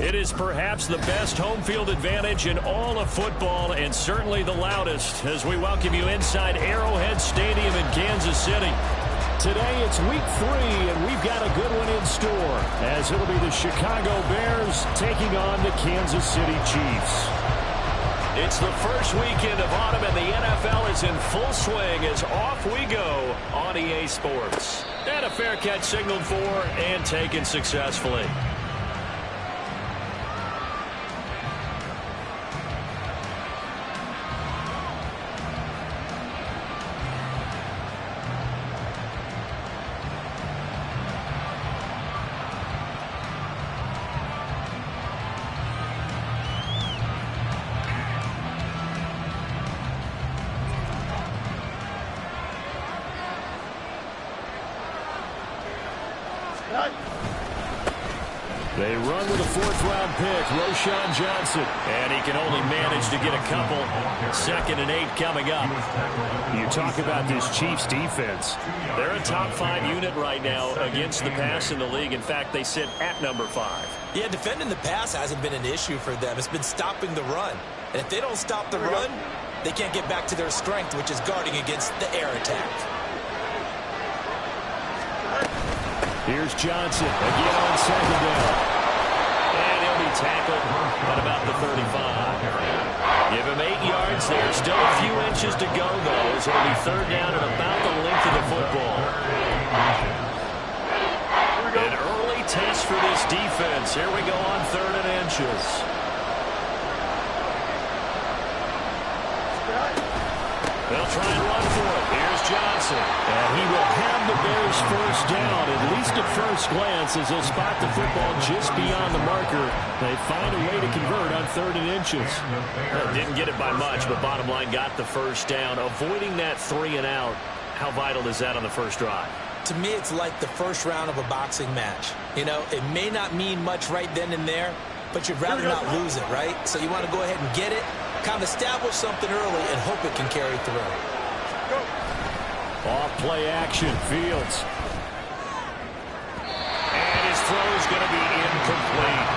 It is perhaps the best home field advantage in all of football and certainly the loudest as we welcome you inside Arrowhead Stadium in Kansas City. Today it's week 3 and we've got a good one in store as it'll be the Chicago Bears taking on the Kansas City Chiefs. It's the first weekend of autumn and the NFL is in full swing as off we go on EA Sports. And a fair catch signaled for and taken successfully. They run with a 4th-round pick, Roschon Johnson. And he can only manage to get a couple. 2nd and 8 coming up. You talk about this Chiefs defense. They're a top 5 unit right now against the pass in the league. In fact, they sit at number 5. Yeah, defending the pass hasn't been an issue for them. It's been stopping the run. And if they don't stop the run, they can't get back to their strength, which is guarding against the air attack. Here's Johnson again on 2nd down. And he'll be tackled at about the 35. Give him 8 yards there. Still a few inches to go, though, as it'll be 3rd down at about the length of the football. An early test for this defense. Here we go on 3rd and inches. They'll try and run for it. Here's Johnson. And he will have the Bears 1st down, at least at first glance, as they'll spot the football just beyond the marker. They find a way to convert on 3rd and inches. Well, didn't get it by much, but bottom line got the 1st down. Avoiding that 3 and out, how vital is that on the first drive? To me, it's like the first round of a boxing match. You know, it may not mean much right then and there, but you'd rather not lose it, right? So you want to go ahead and get it, kind of establish something early, and hope it can carry through. Off play action, Fields. And his throw is going to be incomplete.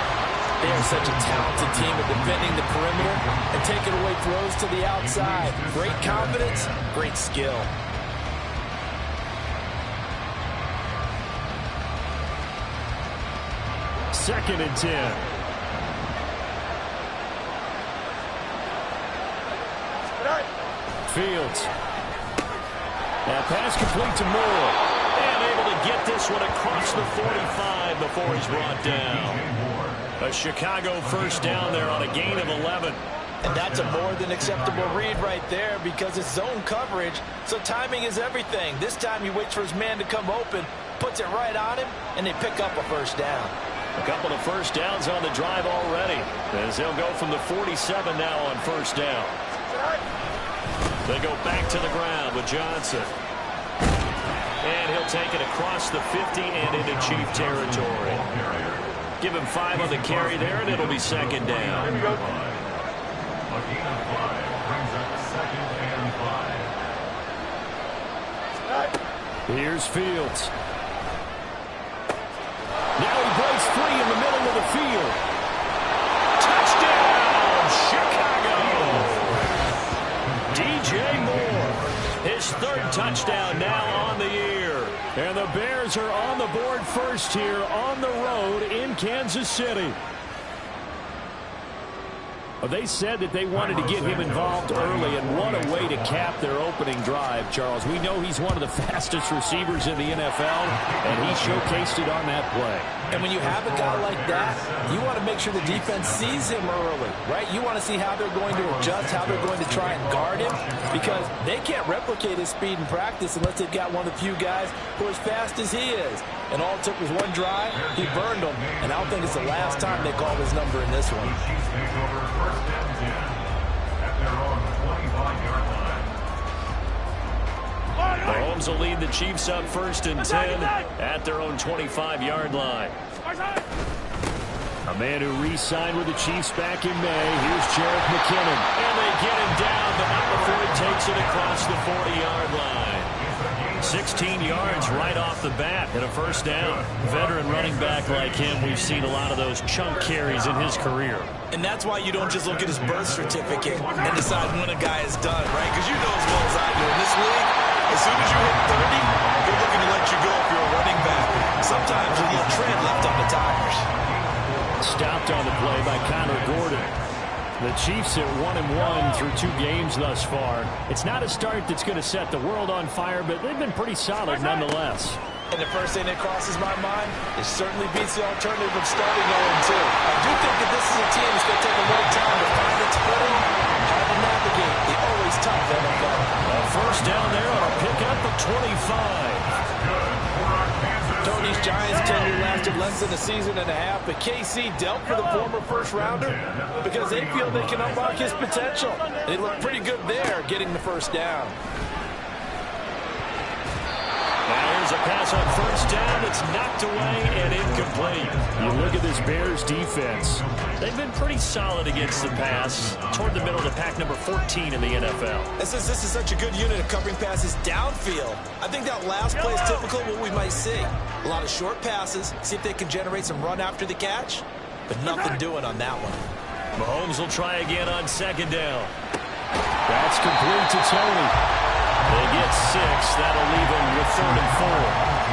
They are such a talented team at defending the perimeter and taking away throws to the outside. Great confidence, great skill. Second and 10. Fields. That pass complete to Moore. And able to get this one across the 45 before he's brought down. A Chicago 1st down there on a gain of 11. And that's a more than acceptable read right there because it's zone coverage, so timing is everything. This time he waits for his man to come open, puts it right on him, and they pick up a 1st down. A couple of 1st downs on the drive already, as they'll go from the 47 now on 1st down. They go back to the ground with Johnson. And he'll take it across the 50 and into Chief territory. Give him 5 on the carry there, and it'll be 2nd down. Here's Fields. Now he breaks free in the middle of the field. Touchdown, Chicago! DJ Moore, his 3rd touchdown now on the year. And the Bears are on the board first here on the road in Kansas City. They said that they wanted to get him involved early, and what a way to cap their opening drive, Charles. We know he's one of the fastest receivers in the NFL, and he showcased it on that play. And when you have a guy like that, you want to make sure the defense sees him early, right? You want to see how they're going to adjust, how they're going to try and guard him, because they can't replicate his speed in practice unless they've got one of the few guys who are as fast as he is. And all it took was one drive. He burned them, and I don't think it's the last time they call his number in this one. Mahomes will lead the Chiefs up 1st and 10 at their own 25-yard line. A man who re-signed with the Chiefs back in May. Here's Jerick McKinnon. And they get him down, but not before he takes it across the 40-yard line. 16 yards right off the bat and a first down. Veteran running back like him, we've seen a lot of those chunk carries in his career. And that's why you don't just look at his birth certificate and decide when a guy is done, right? Because you know as well as I do, in this league, as soon as you hit 30, they're looking to let you go if you're a running back. Sometimes with a little tread left on the tires. Stopped on the play by Connor Gordon. The Chiefs at 1-1 through 2 games thus far. It's not a start that's going to set the world on fire, but they've been pretty solid nonetheless. And the first thing that crosses my mind is certainly beats the alternative of starting 0-2. I do think that this is a team that's going to take a little time to find its footing, try to navigate the always tough NFL. A first down there on a pickup of 25. Tony's Giants tenure lasted less than a season and a half, but KC dealt with a former first-rounder because they feel they can unlock his potential. They look pretty good there getting the first down. Now here's a pass on first down. It's knocked away and incomplete. You look at this Bears defense. They've been pretty solid against the pass. Toward the middle of the pack, number 14 in the NFL. This is such a good unit of covering passes downfield. I think that last play is typical of what we might see. A lot of short passes. See if they can generate some run after the catch. But nothing doing on that one. Mahomes will try again on second down. That's complete to Tony. They get 6. That'll leave them with 3rd and 4.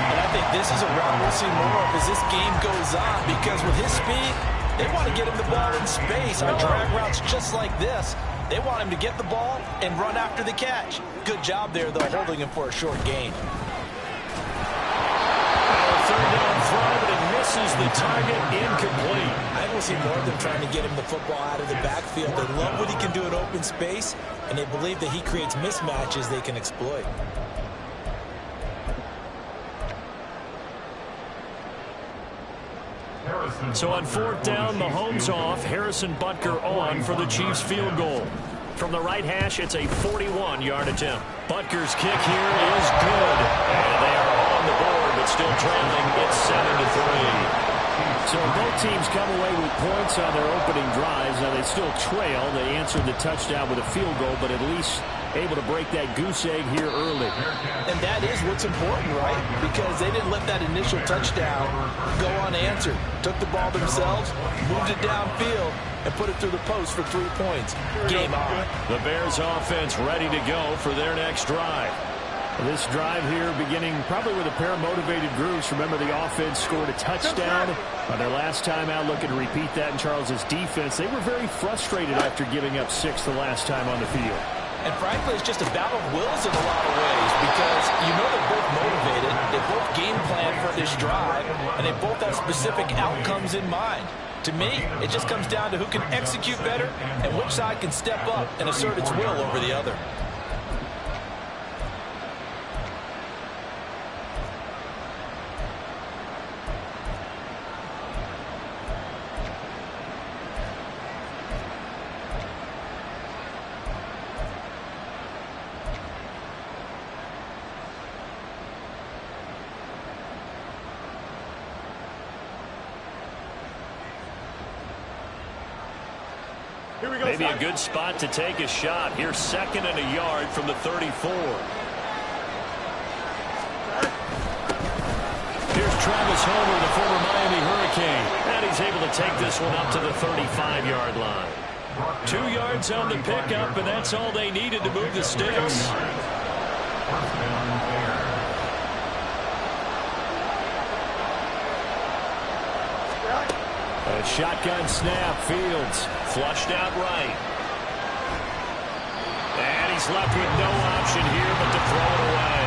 And I think this is a route we'll see more of as this game goes on, because with his speed, they want to get him the ball in space on drag routes just like this. They want him to get the ball and run after the catch. Good job there, though, holding him for a short gain. Third down throw, but it misses the target, incomplete. I will see more of them trying to get him the football out of the backfield. They love what he can do in open space, and they believe that he creates mismatches they can exploit. So on 4th down, Mahomes off, Harrison Butker on for the Chiefs field goal. From the right hash, it's a 41-yard attempt. Butker's kick here is good. And they are on the board, but still trailing. It's 7-3. So both teams come away with points on their opening drives. Now they still trail. They answered the touchdown with a field goal, but at least able to break that goose egg here early. And that is what's important, right? Because they didn't let that initial touchdown go unanswered. Took the ball themselves, moved it downfield, and put it through the post for 3 points. Game on. The Bears offense ready to go for their next drive. This drive here beginning probably with a pair of motivated groups. Remember, the offense scored a touchdown on their last time out. Looking to repeat that in Charles's defense. They were very frustrated after giving up 6 the last time on the field. And frankly, it's just a battle of wills in a lot of ways, because you know they're both motivated, they both game plan for this drive, and they both have specific outcomes in mind. To me, it just comes down to who can execute better and which side can step up and assert its will over the other. Maybe a good spot to take a shot. Here's 2nd and a yard from the 34. Here's Travis Homer, the former Miami Hurricane. And he's able to take this one up to the 35-yard line. 2 yards on the pickup, and that's all they needed to move the sticks. A shotgun snap, Fields flushed out right. And he's left with no option here but to throw it away.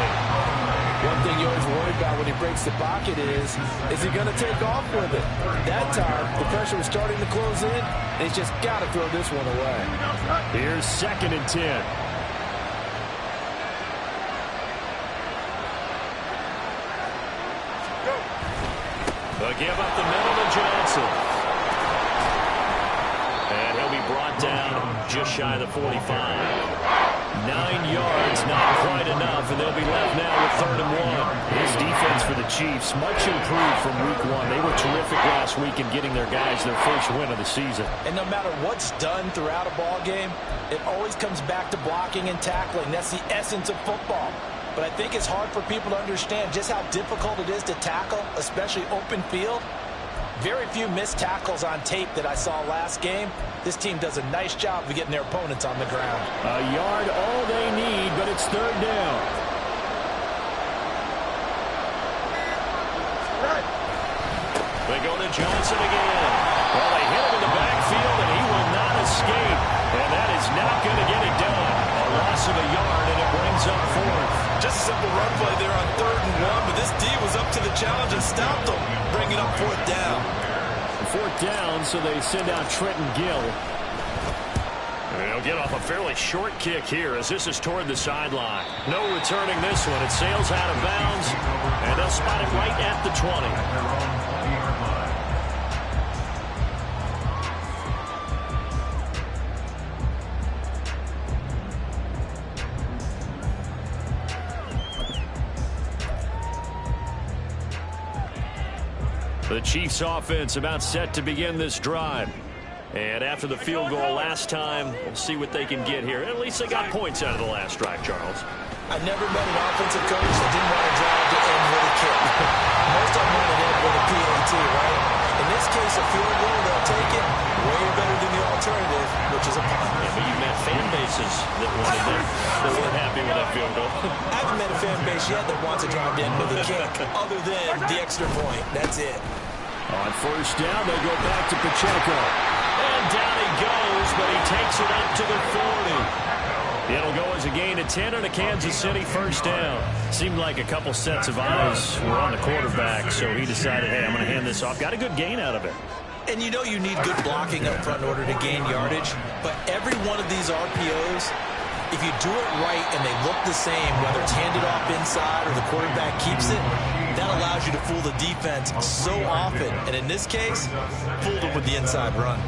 One thing you always worry about when he breaks the pocket is he going to take off with it? That time, the pressure was starting to close in, and he's just got to throw this one away. Here's 2nd and 10. They'll give up the middle to Johnson. And he'll be brought down just shy of the 45. 9 yards, not quite enough, and they'll be left now with 3rd and 1. His defense for the Chiefs, much improved from week 1. They were terrific last week in getting their guys their first win of the season. And no matter what's done throughout a ball game, it always comes back to blocking and tackling. That's the essence of football. but I think it's hard for people to understand just how difficult it is to tackle, especially open field. Very few missed tackles on tape that I saw last game. This team does a nice job of getting their opponents on the ground. A yard all they need, but it's third down. They go to Johnson again. Well, they hit him in the backfield, and he will not escape. And that is not going to get it done. A loss of a yard, and it brings up fourth. Just a simple run play there on 3rd and 1, but this D was up to the challenge and stopped them, bringing up 4th down. 4th down, so they send out Trenton Gill. And they'll get off a fairly short kick here as this is toward the sideline. No returning this one. It sails out of bounds, and they'll spot it right at the 20. The Chiefs offense about set to begin this drive. And after the field goal last time, we'll see what they can get here. At least they got points out of the last drive, Charles. I never met an offensive coach that didn't want to drive to end with a kick. Most of them want to end with a PAT, right? In this case, a field goal, they'll take it way better than the alternative, which is a punt. Yeah, but you've met fan bases that wanted that. They weren't happy with that field goal. I haven't met a fan base yet that wants to drive to end with a kick, other than the extra point. That's it. On 1st down, they go back to Pacheco. And down he goes, but he takes it up to the 40. It'll go as a gain of 10 and a Kansas City 1st down. Seemed like a couple sets of eyes were on the quarterback, so he decided, hey, I'm going to hand this off. Got a good gain out of it. And you know you need good blocking up front in order to gain yardage, but every one of these RPOs, if you do it right and they look the same, whether it's handed off inside or the quarterback keeps it, that allows you to fool the defense so often. And in this case, fooled them with the inside run.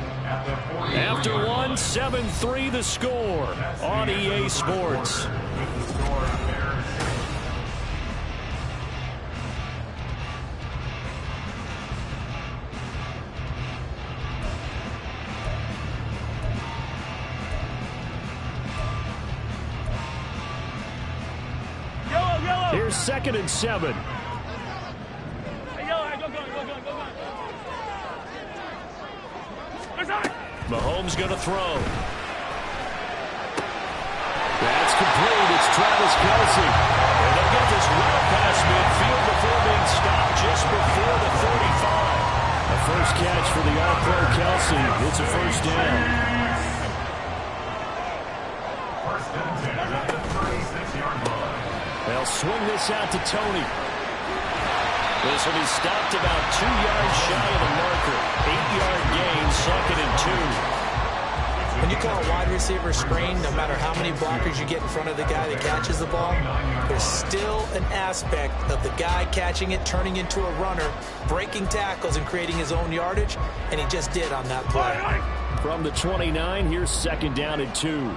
After one, 7-3 the score on EA Sports. Here's 2nd and 7. Mahomes going to throw. That's complete. It's Travis Kelce. And they'll get this well past midfield before being stopped just before the 35. A first catch for the All-Pro Kelce. It's a 1st down. They'll swing this out to Tony. This will be stopped about 2 yards shy of the marker. 8-yard gain, 2nd and 2. When you call a wide receiver screen, no matter how many blockers you get in front of the guy that catches the ball, there's still an aspect of the guy catching it, turning into a runner, breaking tackles and creating his own yardage, and he just did on that play. From the 29, here's 2nd down and 2.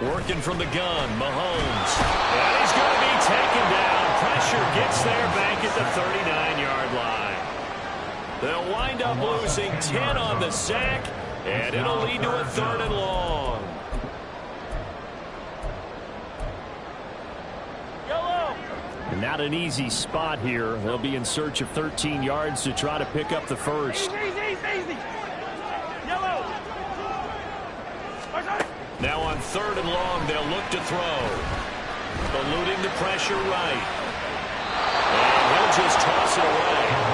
Working from the gun, Mahomes. And he's going to be taken down. Pressure gets there back at the 39-yard line. They'll wind up losing 10 on the sack, and it'll lead to a 3rd and long. And not an easy spot here. They'll be in search of 13 yards to try to pick up the first. Now on 3rd and long, they'll look to throw. Eluding the pressure right. And he'll just toss it away.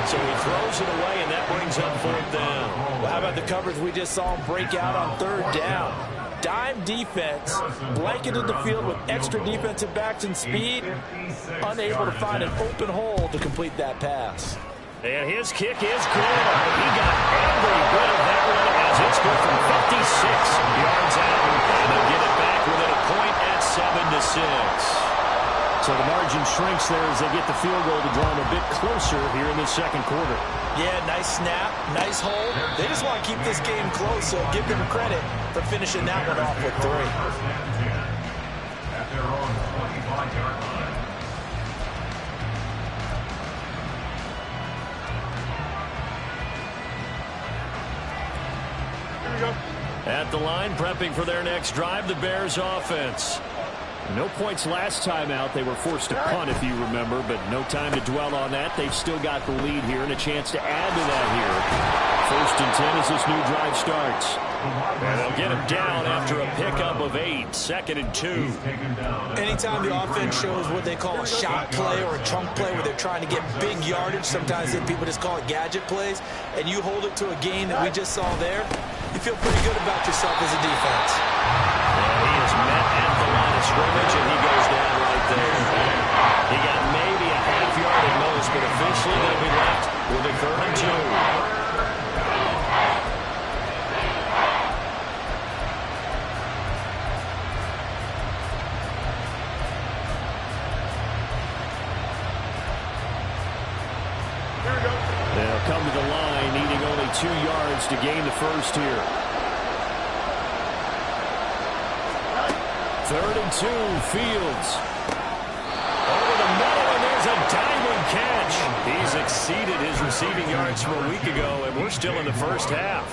So he throws it away, and that brings up 4th down. Well, how about the coverage we just saw him break out on 3rd down? Dime defense, blanketed the field with extra defensive backs and speed, unable to find an open hole to complete that pass. And his kick is good. He got every bit of that one as it's good from 56 yards out. And they'll get it back within a point at 7-6. So the margin shrinks there as they get the field goal to draw them a bit closer here in the 2nd quarter. Yeah, nice snap, nice hold. They just want to keep this game close, so give them credit for finishing that one off with 3. At the line, prepping for their next drive, the Bears offense. No points last time out. They were forced to punt, if you remember, but no time to dwell on that. They've still got the lead here and a chance to add to that here. 1st and 10 as this new drive starts. And they'll get him down after a pickup of 8. 2nd and 2. Anytime the offense shows what they call a shot play or a chunk play where they're trying to get big yardage, sometimes people just call it gadget plays, and you hold it to a gain that we just saw there, you feel pretty good about yourself as a defense. And he is met at the line of scrimmage, and he goes down right there. He got maybe a half yard at most, but officially they'll be left with a 3rd and 2. They'll come to the line, needing only 2 yards to gain the first here. 3rd and 2, Fields. Over the middle, and there's a diamond catch. He's exceeded his receiving yards from a week ago, and we're still in the first half.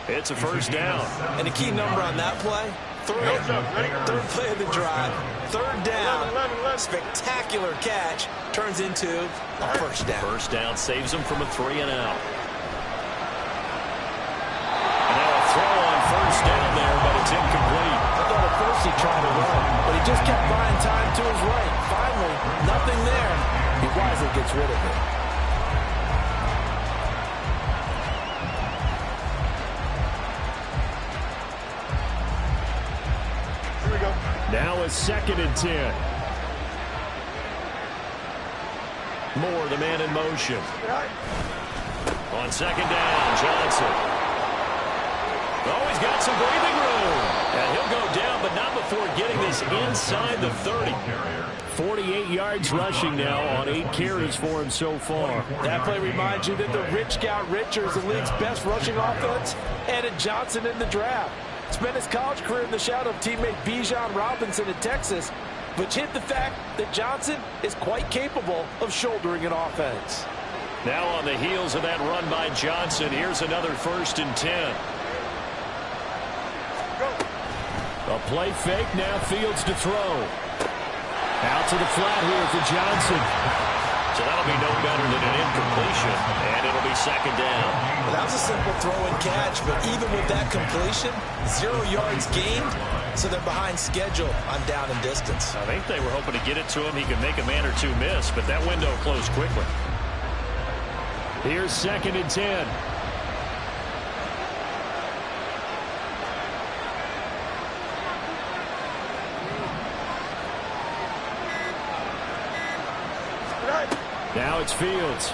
It's a 1st down. And the key number on that play, 3rd play of the drive, 3rd down, spectacular catch, turns into a 1st down. 1st down saves him from a 3 and out. And now a throw on 1st down there, but it's incomplete. I thought at first he tried to run, but he just kept buying time to his right. Finally, nothing there. He wisely gets rid of it. Now a 2nd and 10. Moore, the man in motion. On 2nd down, Johnson. Oh, he's got some breathing room. And he'll go down, but not before getting this inside the 30. 48 yards rushing now on 8 carries for him so far. That play reminds you that the rich got richer as the league's best rushing offense. Added Johnson in the draft. Spent his college career in the shadow of teammate Bijan Robinson in Texas, which hid the fact that Johnson is quite capable of shouldering an offense. Now on the heels of that run by Johnson, here's another 1st and 10. A play fake, now Fields to throw. Out to the flat here for Johnson. So that'll be no better than an incompletion, and it'll be 2nd down. Well, that was a simple throw and catch, but even with that completion, 0 yards gained, so they're behind schedule on down and distance. I think they were hoping to get it to him. He could make a man or 2 miss, but that window closed quickly. Here's 2nd and 10. Now it's Fields.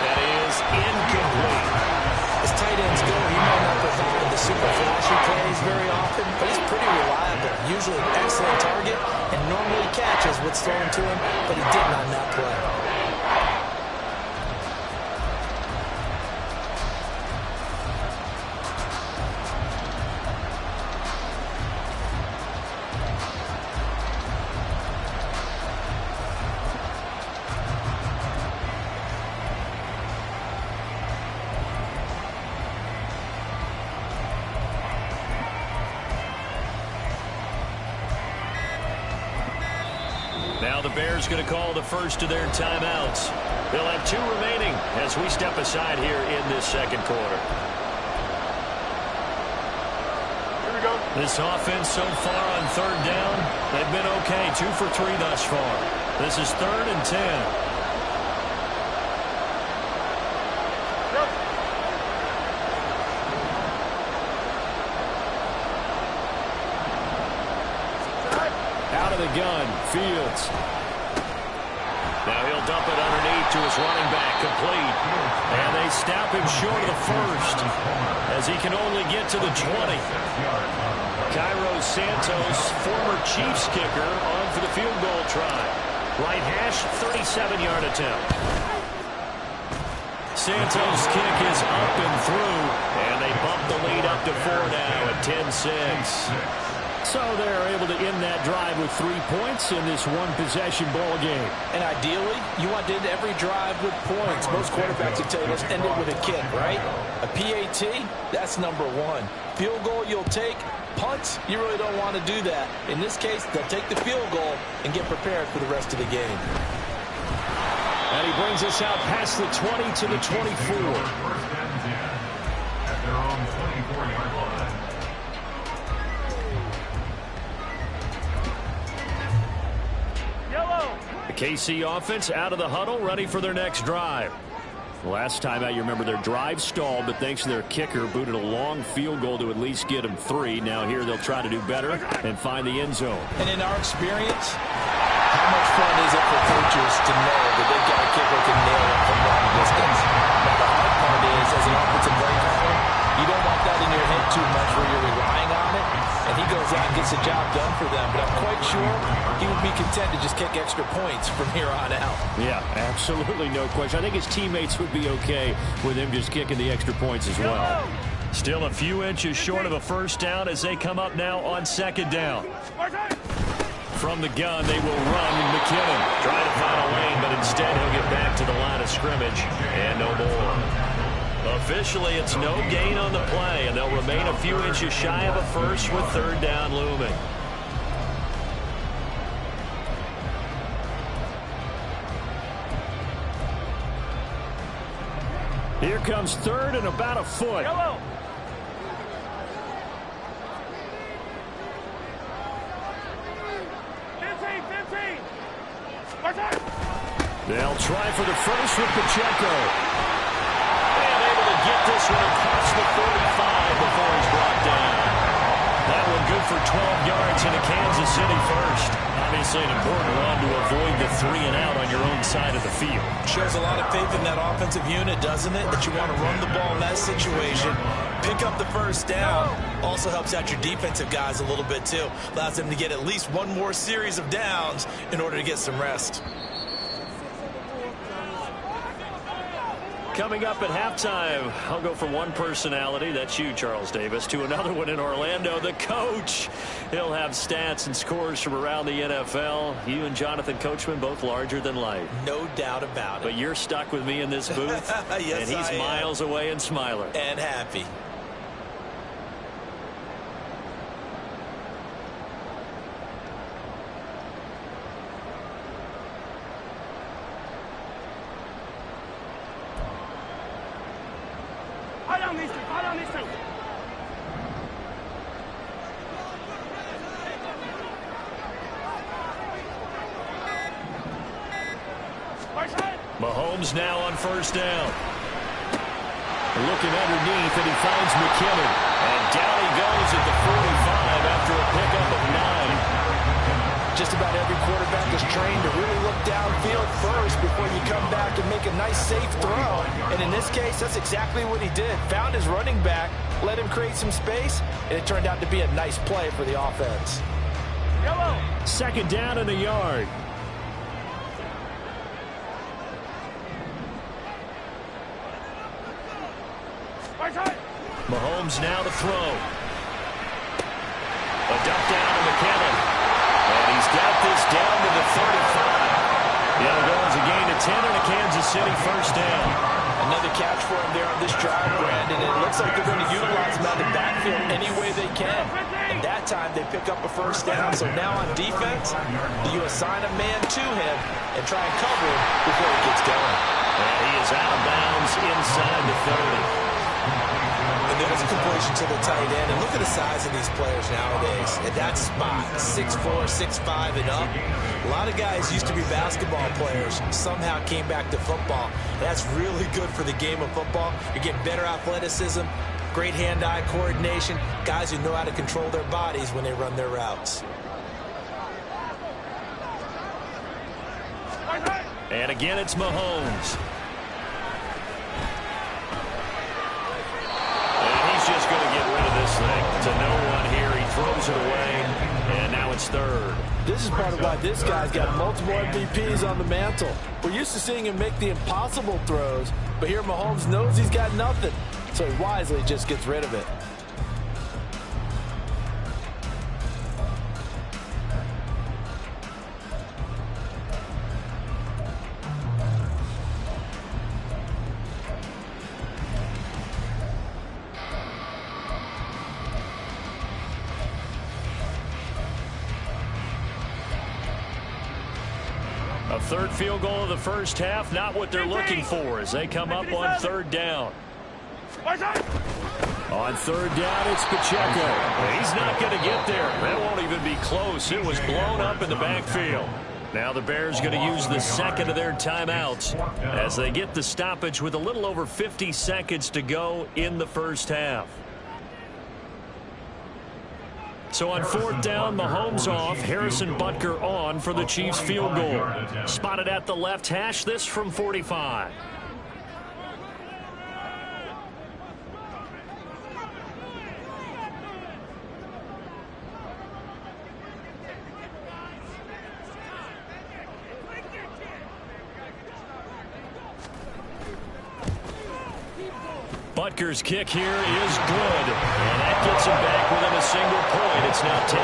That is incomplete. As tight ends go, he might not provide the super flashy plays very often, but he's pretty reliable. Usually an excellent target and normally catches what's thrown to him, but he didn't on that play. Now the Bears going to call the first of their timeouts. They'll have 2 remaining as we step aside here in this 2nd quarter. Here we go. This offense so far on 3rd down, they've been okay. 2 for 3 thus far. This is 3rd and 10. Yep. Out of the gun, Fields. Now he'll dump it underneath to his running back, complete. And they stop him short of the 1st as he can only get to the 20. Cairo Santos, former Chiefs kicker, on for the field goal try. Right hash, 37-yard attempt. Santos' kick is up and through, and they bump the lead up to 4 now at 10-6. So they're able to end that drive with 3 points in this one-possession ball game. And ideally, you want to end every drive with points. Most quarterbacks will tell you, let's end it with a kick, right? A PAT, that's number 1. Field goal you'll take, Punts, you really don't want to do that. In this case, they'll take the field goal and get prepared for the rest of the game. And he brings us out past the 20 to the 24. The KC offense out of the huddle, ready for their next drive. Last time out, you remember their drive stalled, but thanks to their kicker, booted a long field goal to at least get them 3. Now here they'll try to do better and find the end zone. And in our experience, how much fun is it for coaches to know that they've got a kicker who can nail it from long distance? Now the hard part is, as an offensive play caller, you don't want that in your head too much where you're relying on it. And he goes out and gets the job done for them. But I'm quite sure he would be content to just kick extra points from here on out. Yeah, absolutely no question. I think his teammates would be okay with him just kicking the extra points as well. Still a few inches short of a first down as they come up now on second down. From the gun, they will run McKinnon. Trying to find a lane, but instead he'll get back to the line of scrimmage and no more. Officially, it's no gain on the play, and they'll remain a few inches shy of a first with third down looming. Here comes third and about a foot. Yellow. They'll try for the first with Pacheco. Get this one across the 45 before he's brought down. That one good for 12 yards into Kansas City first. Obviously an important run to avoid the 3 and out on your own side of the field. Shows a lot of faith in that offensive unit, doesn't it? That you want to run the ball in that situation. Pick up the first down. Also helps out your defensive guys a little bit too. Allows them to get at least one more series of downs in order to get some rest. Coming up at halftime, I'll go from one personality, that's you, Charles Davis, to another one in Orlando, the coach. He'll have stats and scores from around the NFL. You and Jonathan Coachman, both larger than life. No doubt about it. But you're stuck with me in this booth, yes, and he's miles away and smiling. And happy. Mahomes now on first down. Looking underneath, and he finds McKinnon. And down he goes at the 45 after a pickup of 9. Just about every quarterback is trained to really look downfield first before you come back and make a nice, safe throw. And in this case, that's exactly what he did. Found his running back, let him create some space, and it turned out to be a nice play for the offense. Yellow. Second down and a yard. Mahomes now to throw. A dump down to McKinnon. And he's got this down to the 35. The other goal is a gain of 10 and a Kansas City first down. Another catch for him there on this drive, Brandon. It looks like they're going to utilize him out of the backfield any way they can. And that time they pick up a first down. So now on defense, do you assign a man to him and try and cover him before he gets going? And he is out of bounds inside the 30. And there's a completion to the tight end. And look at the size of these players nowadays. At that spot, 6'4", 6'5", and up. A lot of guys used to be basketball players, somehow came back to football. That's really good for the game of football. You're getting better athleticism, great hand-eye coordination, guys who know how to control their bodies when they run their routes. And again, it's Mahomes. Just going to get rid of this thing to no one here. He throws it away, and now it's third. This is part of why this guy's got multiple MVPs on the mantle. We're used to seeing him make the impossible throws, but here Mahomes knows he's got nothing, so he wisely just gets rid of it. A third field goal of the first half, not what they're looking for as they come up on third down. On third down, it's Pacheco. He's not going to get there. That won't even be close. It was blown up in the backfield. Now the Bears going to use the second of their timeouts as they get the stoppage with a little over 50 seconds to go in the first half. So on fourth down, Mahomes off, Harrison Butker on for the Chiefs field goal. Spotted at the left hash, this from 45. Butker's kick here is good, and that gets him back within a single point. It's now 10-9.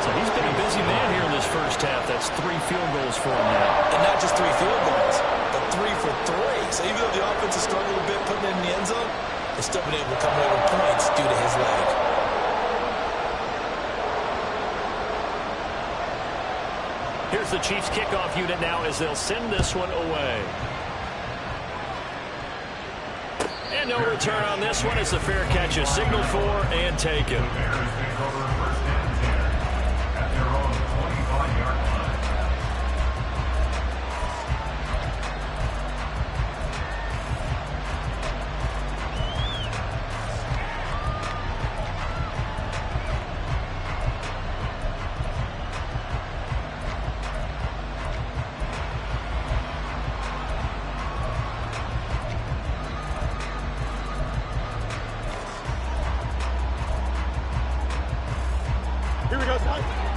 So he's been a busy man here in this first half. That's 3 field goals for him now. And not just 3 field goals, but 3 for 3. So even though the offense has struggled a bit putting it in the end zone, they've still been able to come away with points due to his leg. Here's the Chiefs kickoff unit now as they'll send this one away. And no return on this one as the fair catch is signaled for and taken.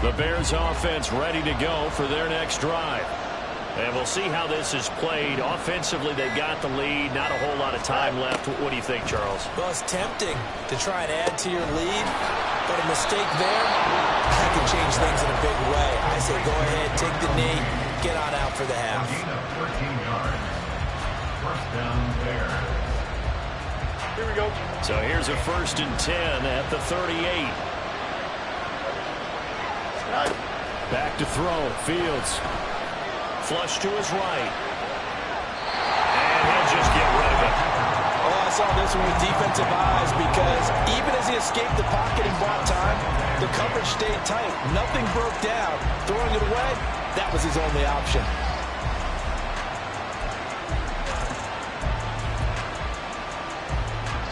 The Bears offense ready to go for their next drive. And we'll see how this is played. Offensively, they've got the lead. Not a whole lot of time left. What do you think, Charles? Well, it's tempting to try and add to your lead, but a mistake there, that can change things in a big way. I say go ahead, take the knee, get on out for the half. Here we go. So here's a 1st and 10 at the 38. Back to throw. Fields. Flush to his right. And he'll just get rid of it. Well, I saw this one with defensive eyes because even as he escaped the pocket and bought time, the coverage stayed tight. Nothing broke down. Throwing it away, that was his only option.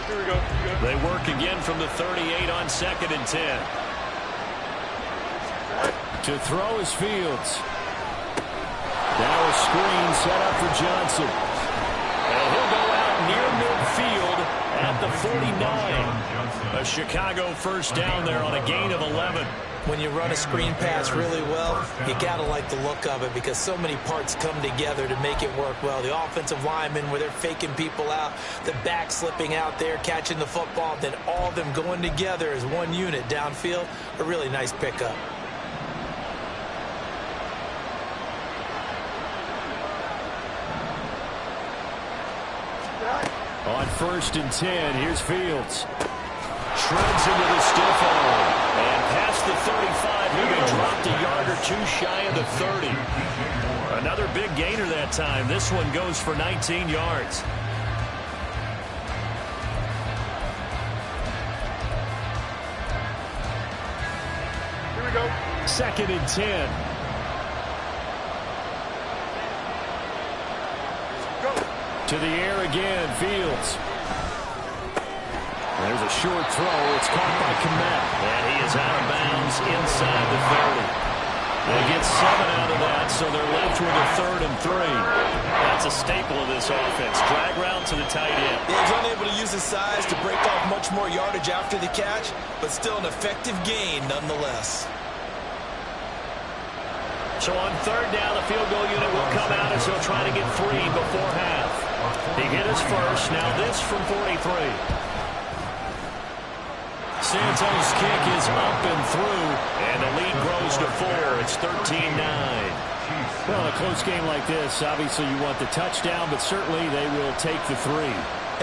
Here we go. They work again from the 38 on 2nd and 10. To throw is Fields. Now a screen set up for Johnson. And he'll go out near midfield at the 49. A Chicago first down there on a gain of 11. When you run a screen pass really well, you got to like the look of it because so many parts come together to make it work well. The offensive linemen where they're faking people out, the back slipping out there, catching the football, then all of them going together as one unit downfield. A really nice pickup. On 1st and 10, here's Fields. Shreds into the stiff arm. And past the 35, he'll be dropped a yard or 2 shy of the 30. Another big gainer that time. This one goes for 19 yards. Here we go. 2nd and 10. To the air again, Fields. There's a short throw. It's caught by Kmet. And he is out of bounds inside the 30. They get 7 out of that, so they're left with a 3rd and 3. That's a staple of this offense. Drag route to the tight end. He's unable to use his size to break off much more yardage after the catch, but still an effective gain nonetheless. So on 3rd down, the field goal unit will come out as he'll try to get free before half. He hit his first. Now this from 43. Santos' kick is up and through, and the lead grows to 4. It's 13-9. Well, a close game like this, obviously you want the touchdown, but certainly they will take the 3.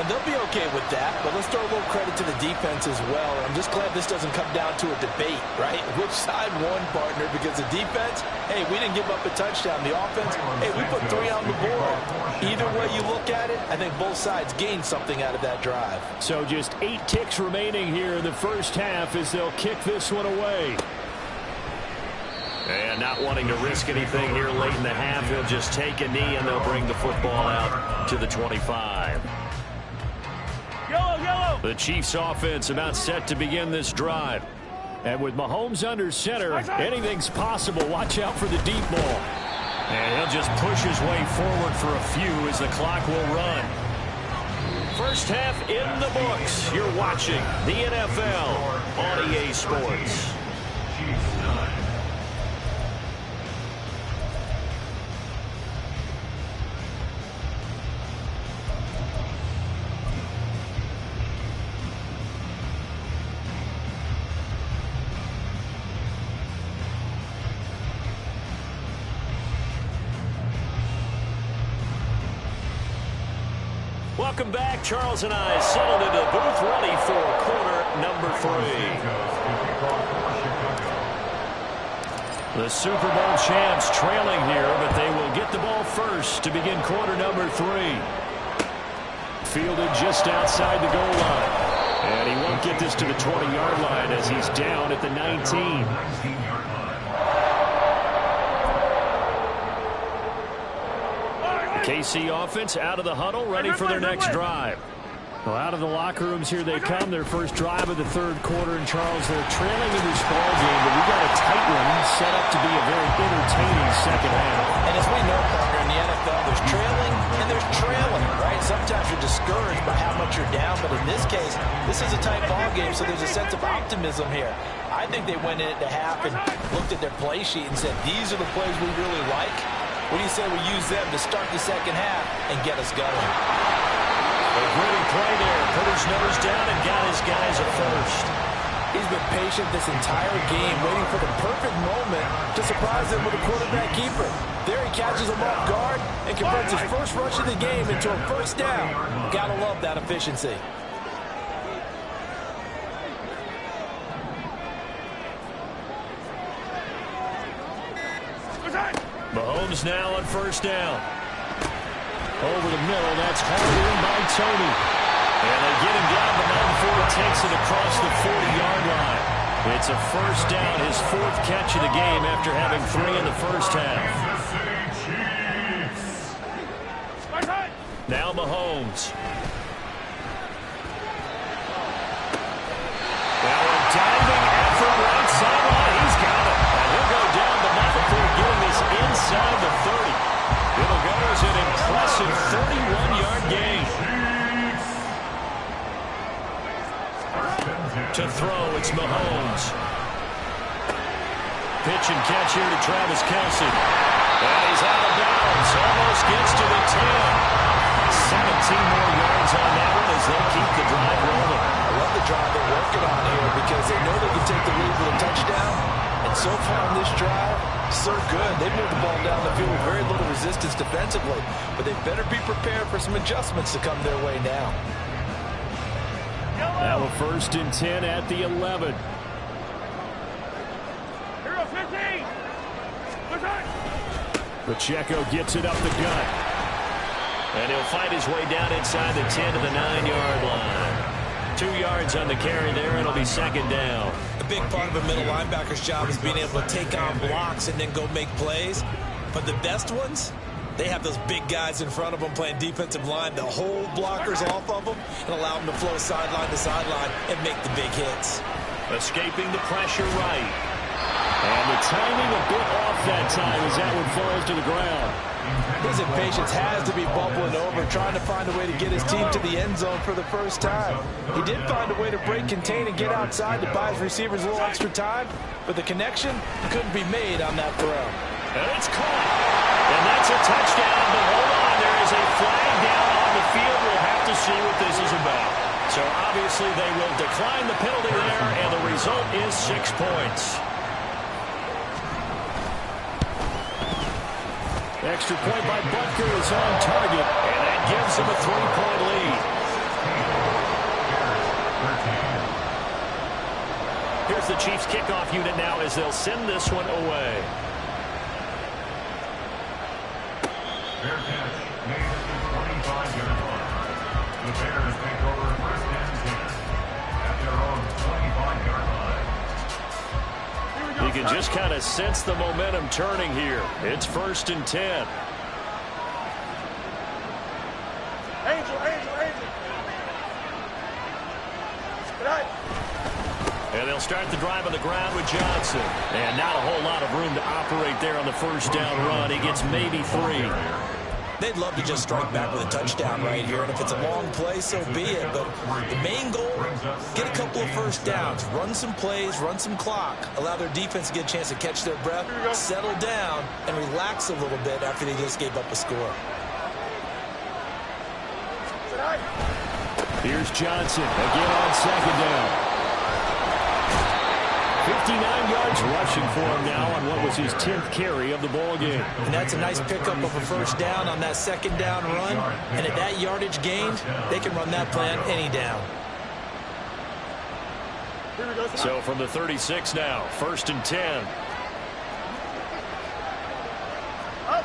And they'll be okay with that, but let's throw a little credit to the defense as well. I'm just glad this doesn't come down to a debate, right? Which side won, partner? Because the defense, hey, we didn't give up a touchdown. The offense, hey, we put 3 on the board. Either way you look at it, I think both sides gained something out of that drive. So just 8 ticks remaining here in the first half as they'll kick this one away. And not wanting to risk anything here late in the half, he'll just take a knee and they'll bring the football out to the 25. The Chiefs offense about set to begin this drive. And with Mahomes under center, anything's possible. Watch out for the deep ball. And he'll just push his way forward for a few as the clock will run. First half in the books. You're watching the NFL on EA Sports. Welcome back. Charles and I settled into the booth ready for quarter number 3. The Super Bowl champs trailing here, but they will get the ball first to begin quarter number 3. Fielded just outside the goal line. And he won't get this to the 20-yard line as he's down at the 19. KC offense out of the huddle, ready for their next drive. Well, out of the locker rooms here they come. Their first drive of the third quarter. And Charles, they're trailing in this ball game, but we got a tight one set up to be a very entertaining second half. And as we know, partner, in the NFL, there's trailing and there's trailing, right? Sometimes you're discouraged by how much you're down, but in this case, this is a tight ball game, so there's a sense of optimism here. I think they went into half and looked at their play sheet and said, these are the plays we really like. What do you say we use them to start the second half and get us going? A gritty play there. Put his nose down and got his guys at first. He's been patient this entire game, waiting for the perfect moment to surprise them with a quarterback keeper. There he catches him off guard and converts his first rush of the game into a first down. Gotta love that efficiency. Mahomes now on first down. Over the middle, that's hard in by Tony. And they get him down before he takes it across the 40-yard line. It's a first down, his 4th catch of the game after having 3 in the first half. Now Mahomes. Now a diving effort right sideline. He's got it. And he'll go down before getting this inside the 30. It'll go as an impressive 31-yard gain. To throw, it's Mahomes. Pitch and catch here to Travis Kelce. And he's out of bounds. Almost gets to the 10. 17 more yards on that one as they'll keep the drive rolling. I love the drive they're working on here because they know they can take the lead with a touchdown. And so far on this drive, so good. They moved the ball down the field with very little resistance defensively. But they better be prepared for some adjustments to come their way now. Now a 1st and 10 at the 11. Pacheco gets it up the gut. And he'll fight his way down inside the 10 to the 9-yard line. 2 yards on the carry there, and it'll be second down. A big part of a middle linebacker's job is being able to take on blocks and then go make plays. But the best ones, they have those big guys in front of them playing defensive line to hold blockers off of them and allow them to flow sideline to sideline and make the big hits. Escaping the pressure right. And the timing a bit off that time as that one falls to the ground. His impatience has to be bubbling over, trying to find a way to get his team to the end zone for the first time. He did find a way to break, contain, and get outside to buy his receivers a little extra time, but the connection couldn't be made on that throw. And it's caught. And that's a touchdown, but hold on, there is a flag down on the field. We'll have to see what this is about. So obviously they will decline the penalty there, and the result is 6 points. Extra point by Butker is on target, and that gives him a 3-point lead. the Chiefs kickoff unit now as they'll send this one away. Fair catch made at the 25-yard line. The Bears take over first and 10 at their own 25-yard line. You can just kind of sense the momentum turning here. It's first and 10. Angel. And they'll start the drive on the ground with Johnson. And not a whole lot of room to operate there on the first down run. He gets maybe 3. They'd love to just strike back with a touchdown right here, and if it's a long play, so be it. But the main goal, get a couple of first downs, run some plays, run some clock, allow their defense to get a chance to catch their breath, settle down, and relax a little bit after they just gave up a score. Here's Johnson again on second down. 59 yards rushing for him now on what was his 10th carry of the ball game. And that's a nice pickup of a first down on that second down run. And at that yardage gained, they can run that play on any down. So from the 36 now, first and 10. Up.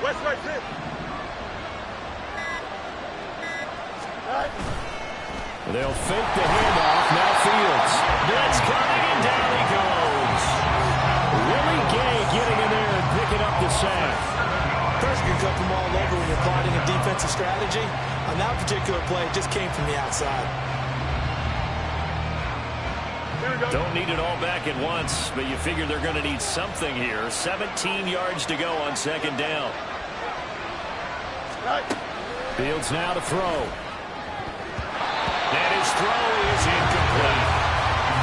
West right, sit. They'll fake the handoff. Now Fields. Blitz coming, and down he goes. Willie Gay getting in there and picking up the sack. Pressure can come from all over when you're plotting a defensive strategy. On that particular play, it just came from the outside. Don't need it all back at once, but you figure they're going to need something here. 17 yards to go on second down. Fields now to throw. And his throw is incomplete.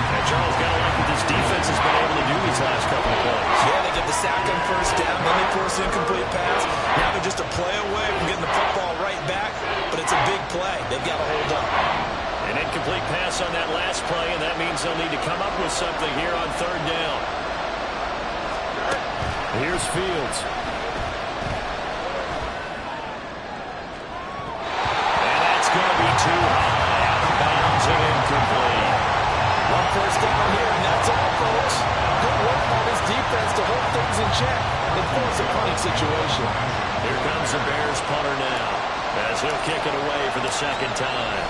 And Charles got to like what this defense has been able to do these last couple of plays. Yeah, they get the sack on first down, then they force an incomplete pass. Now they're just a play away from getting the football right back, but it's a big play. They've got to hold up. An incomplete pass on that last play, and that means they'll need to come up with something here on third down. Here's Fields. And that's going to be too high. Out of bounds and incomplete. One first down here, and that's all, folks. Good work by this defense to hold things in check and force a punting situation. Here comes the Bears punter now, as he'll kick it away for the second time.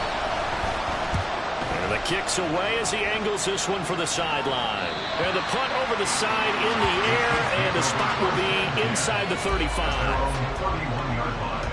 And the kick's away as he angles this one for the sideline. And the punt over the side in the air, and the spot will be inside the 35. 31-yard line.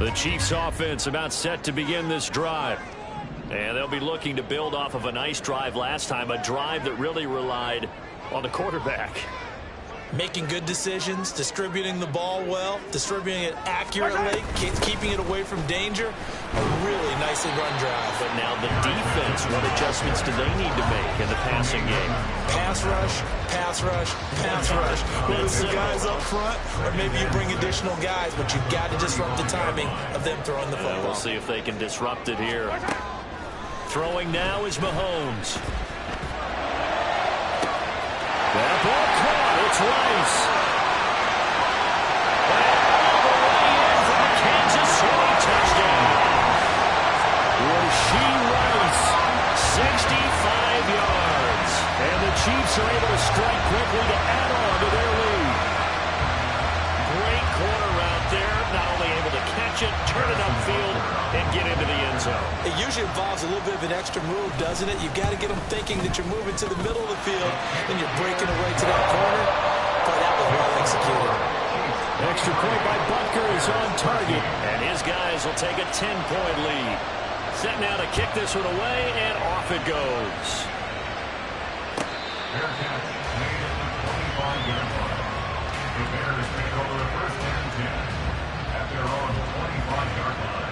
The Chiefs offense about set to begin this drive. And they'll be looking to build off of a nice drive last time, a drive that really relied on the quarterback. Making good decisions, distributing the ball well, distributing it accurately, keeping it away from danger. A really nicely run drive. But now the defense, what adjustments do they need to make in the passing game? Pass rush, pass rush, pass rush. Whether it's the guys up front or maybe you bring additional guys, but you've got to disrupt the timing of them throwing the football. We'll see if they can disrupt it here. Throwing now is Mahomes. That ball caught. It's Rice. And all the way in for the Kansas City touchdown. Rasheed Rice, 65 yards. And the Chiefs are able to strike quickly to add on to their lead. Great corner route there. Not only able to catch it, turn it upfield, and get into the end zone. It usually involves a little bit of an extra move, doesn't it? You've got to get them thinking that you're moving to the middle of the field, and you're breaking away to that corner. But that was well executed. Extra point by Butker is on target, and his guys will take a 10-point lead. Set now to kick this one away, and off it goes. Fair catch made at the 25-yard line. The Bears take over the first and 10 at their own 25-yard line.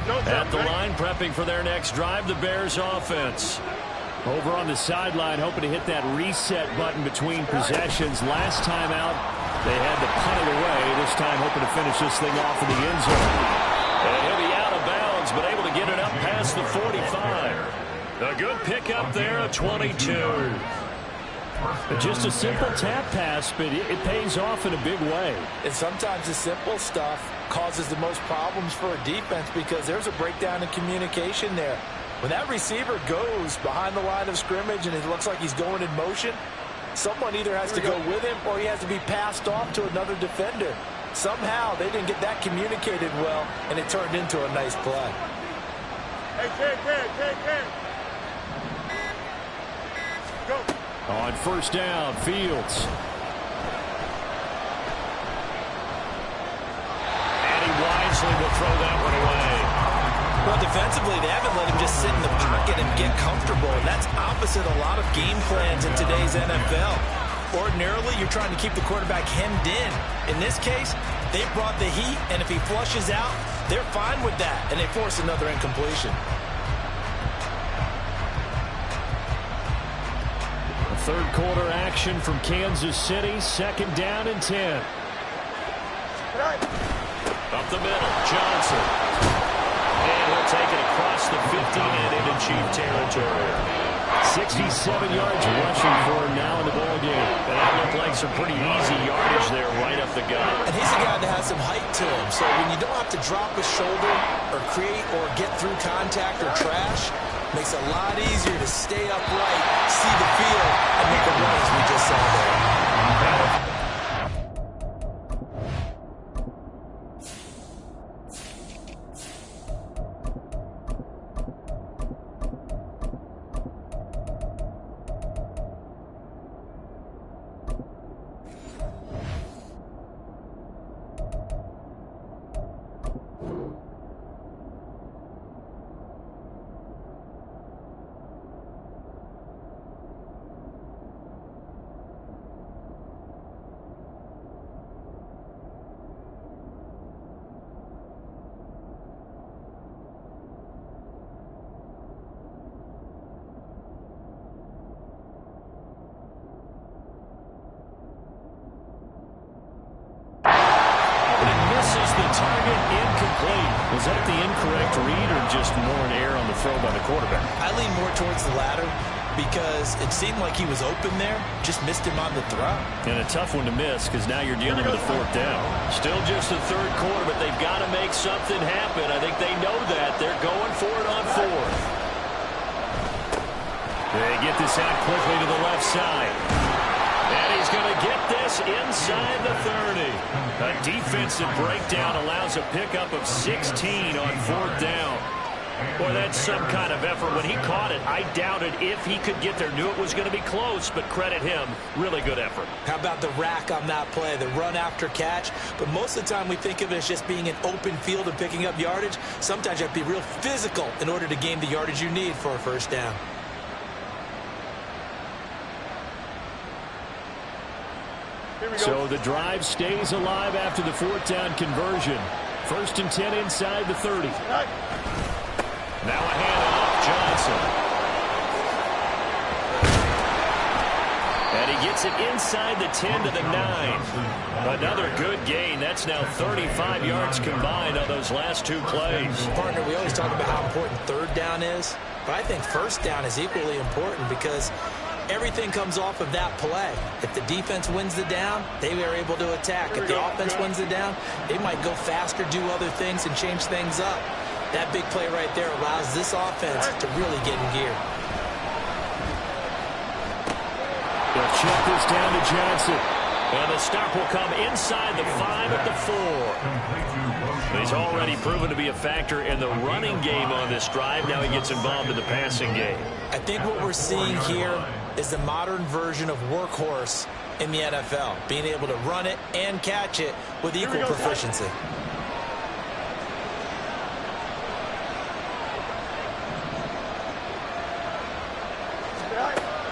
At the line, prepping for their next drive, the Bears offense. Over on the sideline, hoping to hit that reset button between possessions. Last time out, they had to punt it away. This time, hoping to finish this thing off in the end zone. And he'll be out of bounds, but able to get it up past the 45. A good pickup there, a 22. Just a simple tap pass, but it pays off in a big way. And sometimes the simple stuff causes the most problems for a defense because there's a breakdown in communication there. When that receiver goes behind the line of scrimmage and it looks like he's going in motion, someone either has to go with him or he has to be passed off to another defender. Somehow they didn't get that communicated well, and it turned into a nice play. Hey, Ken. Go. On first down, Fields. And he wisely will throw that one away. Well, defensively, they haven't let him just sit in the pocket and get comfortable, and that's opposite a lot of game plans in today's NFL. Ordinarily, you're trying to keep the quarterback hemmed in. In this case, they brought the heat, and if he flushes out, they're fine with that, and they force another incompletion. Third quarter action from Kansas City. Second down and 10. Up the middle, Johnson. And he'll take it across the 50 and into Chief territory. 67 yards rushing for him now in the ballgame. And that looked like some pretty easy yardage there right up the gut. And he's a guy that has some height to him. So when you don't have to drop a shoulder or create or get through contact or trash, makes it a lot easier to stay upright, see the field, and make a run as we just saw there. Was that the incorrect read or just more an error on the throw by the quarterback? I lean more towards the latter because it seemed like he was open there, just missed him on the throw. And a tough one to miss because now you're dealing with a fourth down. Still just the third quarter, but they've got to make something happen. I think they know that. They're going for it on fourth. They get this out quickly to the left side. And he's going to get this inside the 30. A defensive breakdown allows a pickup of 16 on fourth down. Boy, that's some kind of effort. When he caught it, I doubted if he could get there. Knew it was going to be close, but credit him. Really good effort. How about the rack on that play, the run after catch? But most of the time we think of it as just being an open field and picking up yardage. Sometimes you have to be real physical in order to gain the yardage you need for a first down. So the drive stays alive after the fourth down conversion. First and 10 inside the 30. Now a handoff, Johnson. And he gets it inside the 10 to the 9. Another good gain. That's now 35 yards combined on those last two plays. Partner, we always talk about how important third down is, but I think first down is equally important because everything comes off of that play. If the defense wins the down, they are able to attack. If the offense wins the down, they might go faster, do other things, and change things up. That big play right there allows this offense to really get in gear. They'll check this down to Johnson. And the stop will come inside the 5 at the 4. He's already proven to be a factor in the running game on this drive. Now he gets involved in the passing game. I think what we're seeing here is the modern version of workhorse in the NFL, being able to run it and catch it with equal proficiency.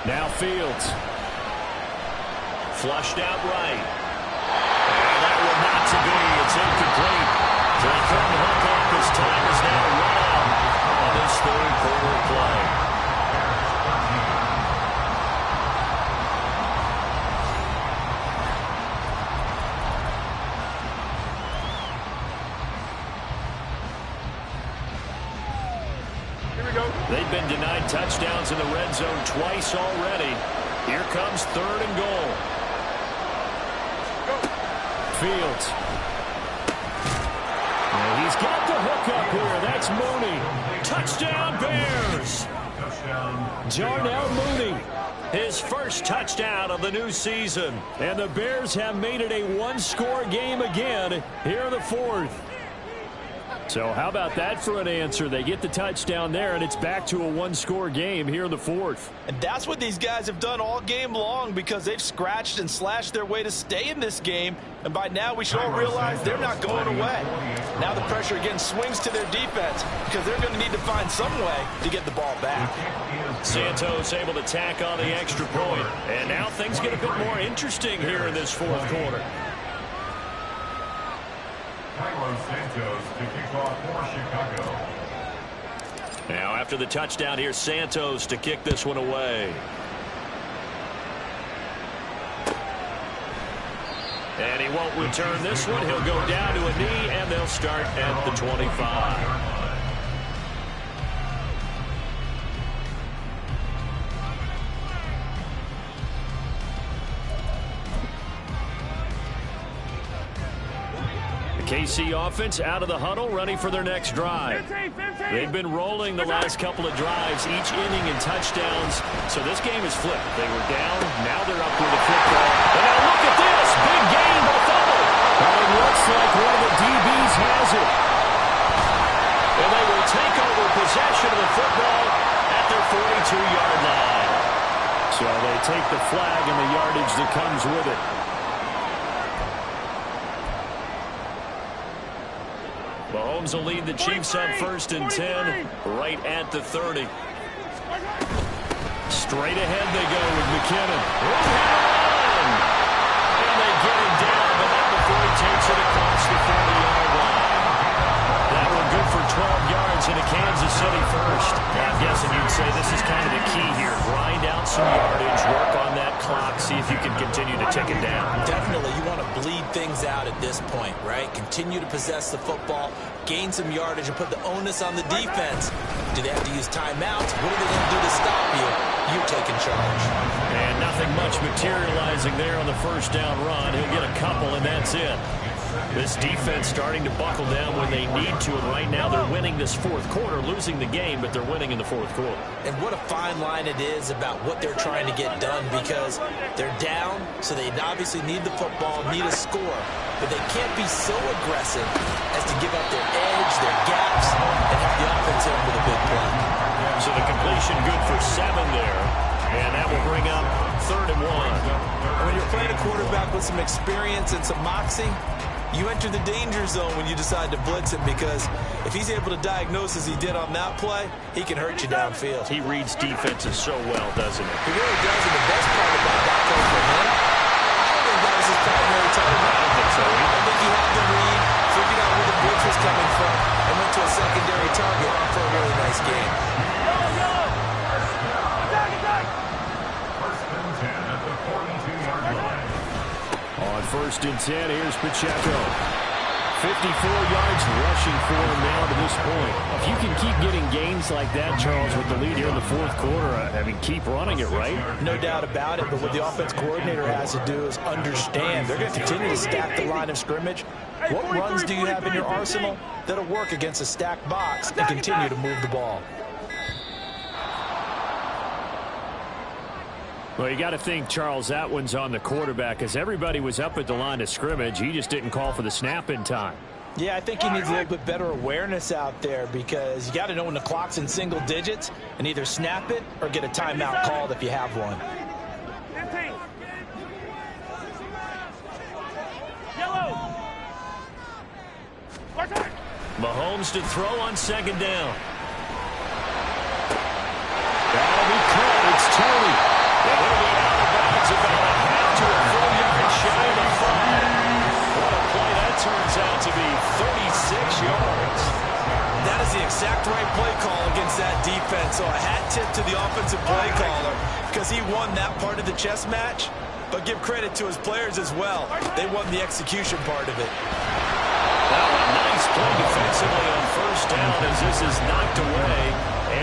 Now Fields. Flushed out right. And that will not to be. It's incomplete. So he couldn't hook up. His time is now running. They've been denied touchdowns in the red zone twice already. Here comes 3rd and goal. Fields. And he's got the hook up here. That's Mooney. Touchdown, Bears. Darnell Mooney. His first touchdown of the new season. And the Bears have made it a one-score game again here in the 4th. So how about that for an answer? They get the touchdown there, and it's back to a one-score game here in the 4th. And that's what these guys have done all game long because they've scratched and slashed their way to stay in this game. And by now, we should all realize they're not going away. Now the pressure again swings to their defense because they're going to need to find some way to get the ball back. Santos able to tack on the extra point. And now things get a bit more interesting here in this 4th quarter. Santos to kick off for Chicago. Now after the touchdown here, Santos to kick this one away. And he won't return this one. He'll go down to a knee, and they'll start at the 25. KC offense out of the huddle, ready for their next drive. They've been rolling the last couple of drives, each inning in touchdowns. So this game is flipped. They were down, now they're up with the football. And now look at this, big gain, but a fumble. And it looks like one of the DBs has it. And they will take over possession of the football at their 42-yard line. So they take the flag and the yardage that comes with it. Mahomes will lead the Chiefs up 1st and 10, right at the 30. Straight ahead they go with McKinnon. And they get him down, but not before he takes it across the 40-yard line. That one good for 12 yards into Kansas City first. I'm guessing you'd say this is kind of the key here. Grind out some yardage, work on that clock, see if you can continue to tick it down. Definitely, you want to bleed things out at this point, right? Continue to possess the football, gain some yardage, and put the onus on the defense. Do they have to use timeouts? What are they going to do to stop you? You're taking charge. And nothing much materializing there on the first down run. He'll get a couple, and that's it. This defense starting to buckle down when they need to, and right now they're winning this 4th quarter, losing the game, but they're winning in the 4th quarter. And what a fine line it is about what they're trying to get done because they're down, so they obviously need the football, need a score, but they can't be so aggressive as to give up their edge, their gaps, and have the offense in with a big play. So the completion good for 7 there, and that will bring up 3rd and 1. And when you're playing a quarterback with some experience and some moxie, you enter the danger zone when you decide to blitz him because if he's able to diagnose as he did on that play, he can hurt you downfield. He reads defenses so well, doesn't he? He really does, and the best part about that play for him, I don't think that was his primary target. I don't think so either. I think he had the read, figured out where the blitz was coming from, and went to a secondary target for a really nice game. First and 10 at the 42-yard line. On 1st and 10, here's Pacheco. 54 yards rushing for him now to this point. If you can keep getting gains like that, Charles, with the lead here in the 4th quarter, I mean, keep running it, right? No doubt about it, but what the offense coordinator has to do is understand they're going to continue to stack the line of scrimmage. What runs do you have in your arsenal that'll work against a stacked box and continue to move the ball? Well, you got to think, Charles, that one's on the quarterback because everybody was up at the line of scrimmage. He just didn't call for the snap in time. Yeah, I think he needs a little bit better awareness out there because you got to know when the clock's in single digits and either snap it or get a timeout called if you have one. Mahomes to throw on 2nd down. That'll be caught. It's Tony. And he'll be out of bounds about a half to a full yard shy of the 5. What a play that turns out to be, 36 yards. That is the exact right play call against that defense. So a hat tip to the offensive play caller because he won that part of the chess match. But give credit to his players as well. They won the execution part of it. Now a nice play defensively on 1st down as this is knocked away.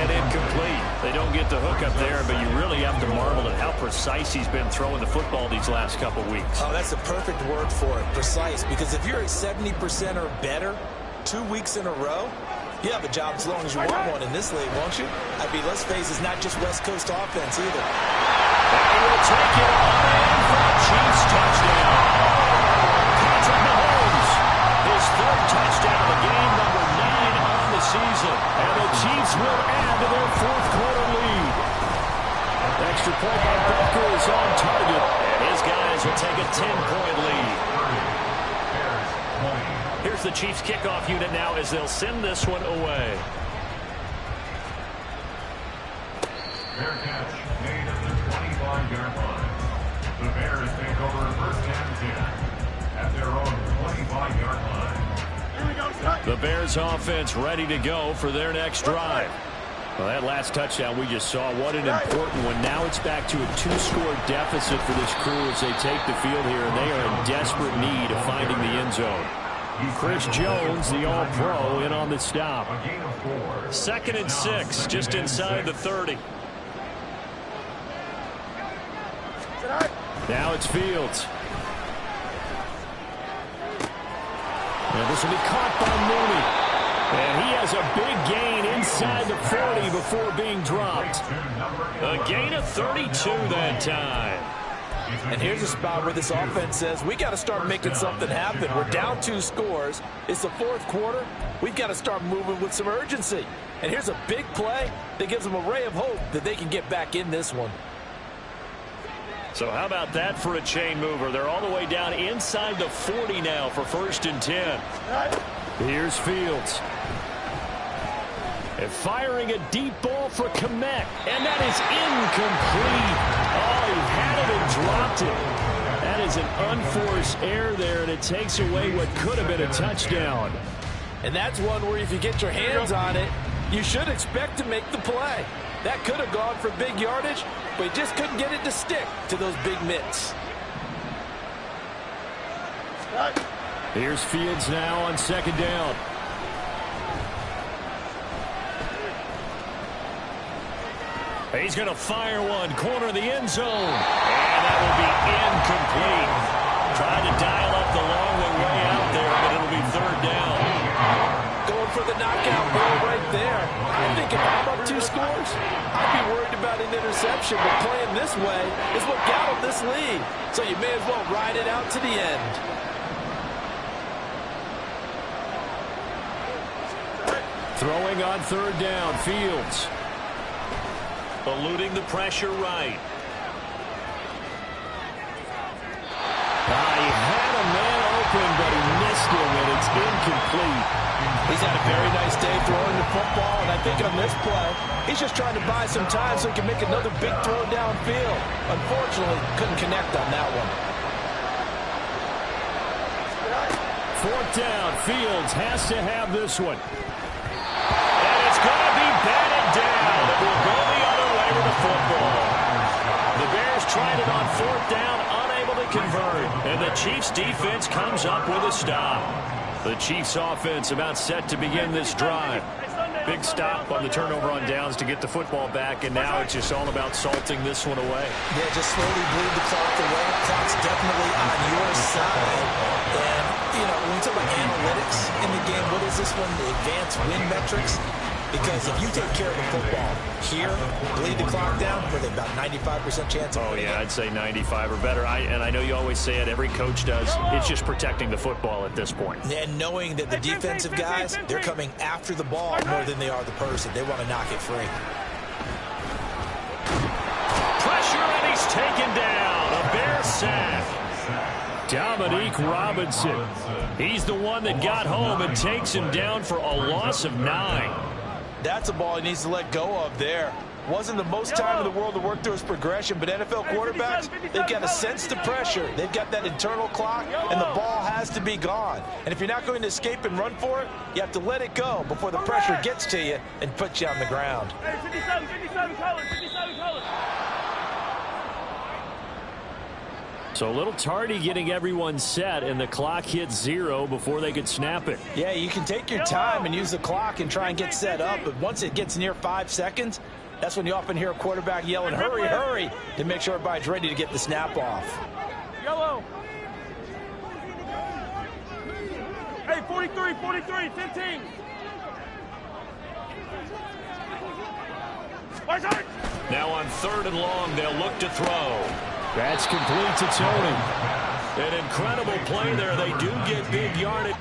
And incomplete. They don't get the hook up there, but you really have to marvel at how precise he's been throwing the football these last couple weeks. Oh, that's a perfect word for it, precise. Because if you're at 70% or better 2 weeks in a row, you have a job as long as you want one in this league, won't you? I mean, let's face it, it's not just West Coast offense either. And will take it on in for a Chiefs touchdown. Patrick Mahomes, his third touchdown of the game, number 9 on the season. And the Chiefs will add to their fourth quarter lead. Extra point by Butker is on target. And his guys will take a 10-point lead. Here's the Chiefs kickoff unit now as they'll send this one away. Fair catch made at the 25-yard line. The Bears take over first and 10 at their own 25-yard line. The Bears offense ready to go for their next drive. Well, that last touchdown we just saw, what an important one. Now it's back to a 2-score deficit for this crew as they take the field here, and they are in desperate need of finding the end zone. Chris Jones, the All-Pro, in on the stop. 2nd and 6, just inside the 30. Now it's Fields. And this will be caught by Mooney. And he has a big gain inside the 40 before being dropped. A gain of 32 that time. And here's a spot where this offense says, we got to start making something happen. We're down 2 scores. It's the fourth quarter. We've got to start moving with some urgency. And here's a big play that gives them a ray of hope that they can get back in this one. So how about that for a chain mover? They're all the way down inside the 40 now for 1st and 10. Here's Fields. And firing a deep ball for Kmet. And that is incomplete. Oh, he had it and dropped it. That is an unforced error there, and it takes away what could have been a touchdown. And that's one where if you get your hands on it, you should expect to make the play. That could have gone for big yardage, but he just couldn't get it to stick to those big mitts. Here's Fields now on 2nd down. He's going to fire one, corner of the end zone. And that will be incomplete. Tried to dial up the long way out there, but it'll be 3rd down. Going for the knockout ball right there. I think if I'm up 2 scores, I'd be worried about an interception, but playing this way is what got him this lead. So you may as well ride it out to the end. Throwing on 3rd down, Fields. Eluding the pressure right. He had a man open, but he missed him, and it's incomplete. He's had a very nice day throwing the football, and I think on this play, he's just trying to buy some time so he can make another big throw downfield. Unfortunately, couldn't connect on that one. 4th down, Fields has to have this one. And it's going to be batted down. It will go the other way with the football. The Bears tried it on 4th down, unable to convert. And the Chiefs defense comes up with a stop. The Chiefs offense about set to begin this drive. Big stop on the turnover on downs to get the football back, and now it's just all about salting this one away. Yeah, just slowly bleed the clock away. The clock's definitely on your side. And, you know, when we talk about analytics in the game, what is this one? The advanced win metrics? Because if you take care of the football here, bleed the clock down, with about 95% chance of winning. Oh, yeah, I'd say 95 or better. And I know you always say it, every coach does. It's just protecting the football at this point. And knowing that the defensive guys, they're coming after the ball more than they are the person. They want to knock it free. Pressure, and he's taken down. A Bear sack. Dominique Robinson. He's the one that got home and takes him down for a loss of 9. That's a ball he needs to let go of there. Wasn't the most time in the world to work through his progression, but NFL quarterbacks, they've got to sense the pressure. They've got that internal clock, and the ball has to be gone. And if you're not going to escape and run for it, you have to let it go before the pressure gets to you and puts you on the ground. Hey, 57, Colin, 57, Colin. So a little tardy getting everyone set, and the clock hits 0 before they could snap it. Yeah, you can take your time and use the clock and try and get set up, but once it gets near 5 seconds, that's when you often hear a quarterback yelling, hurry, hurry, to make sure everybody's ready to get the snap off. Yellow. Hey, 43, 15. Now on 3rd and long, they'll look to throw. That's complete to Tony. An incredible play there. They do get big yardage.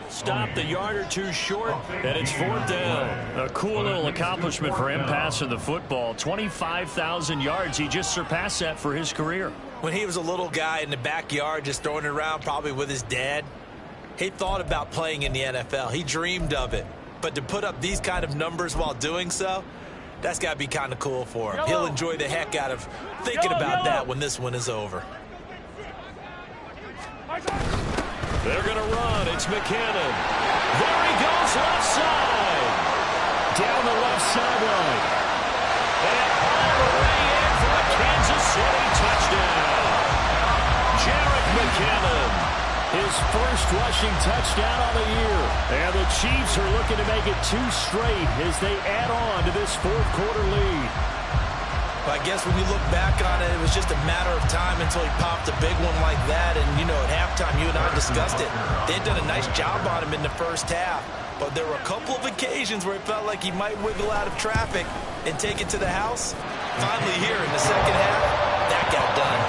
Stop the yard or two short, and it's 4th down. A cool little accomplishment for him passing the football. 25,000 yards. He just surpassed that for his career. When he was a little guy in the backyard just throwing it around probably with his dad, he thought about playing in the NFL. He dreamed of it. But to put up these kind of numbers while doing so, that's got to be kind of cool for him. He'll enjoy the heck out of thinking about that when this one is over. They're going to run. It's McKinnon. There he goes, left side. Down the left sideline. And all the way in for a Kansas City touchdown. Jerick McKinnon, his first rushing touchdown on the year. And the Chiefs are looking to make it 2 straight as they add on to this 4th quarter lead. I guess when you look back on it, it was just a matter of time until he popped a big one like that. And, you know, at halftime, you and I discussed it. They had done a nice job on him in the first half. But there were a couple of occasions where it felt like he might wiggle out of traffic and take it to the house. Finally here in the second half, that got done.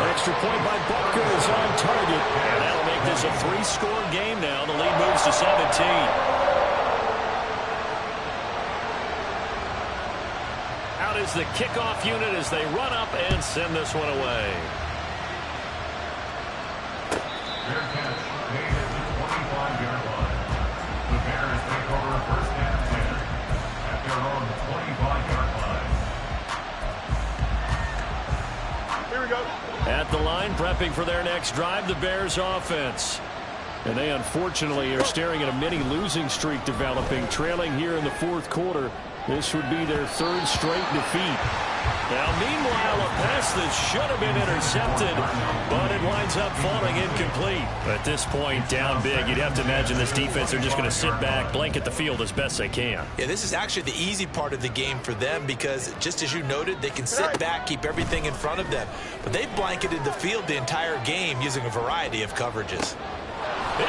An extra point by Butker is on target. And that'll make this a 3-score game now. The lead moves to 17. Is the kickoff unit as they run up and send this one away. Fair catch made at the 25-yard line. The Bears take over 1st and 10 at their own 25-yard line. Here we go. At the line, prepping for their next drive, the Bears offense. And they unfortunately are staring at a mini losing streak developing, trailing here in the 4th quarter. This would be their 3rd straight defeat. Now, meanwhile, a pass that should have been intercepted, but it winds up falling incomplete. At this point, down big, you'd have to imagine this defense are just going to sit back, blanket the field as best they can. Yeah, this is actually the easy part of the game for them because, just as you noted, they can sit back, keep everything in front of them. But they've blanketed the field the entire game using a variety of coverages.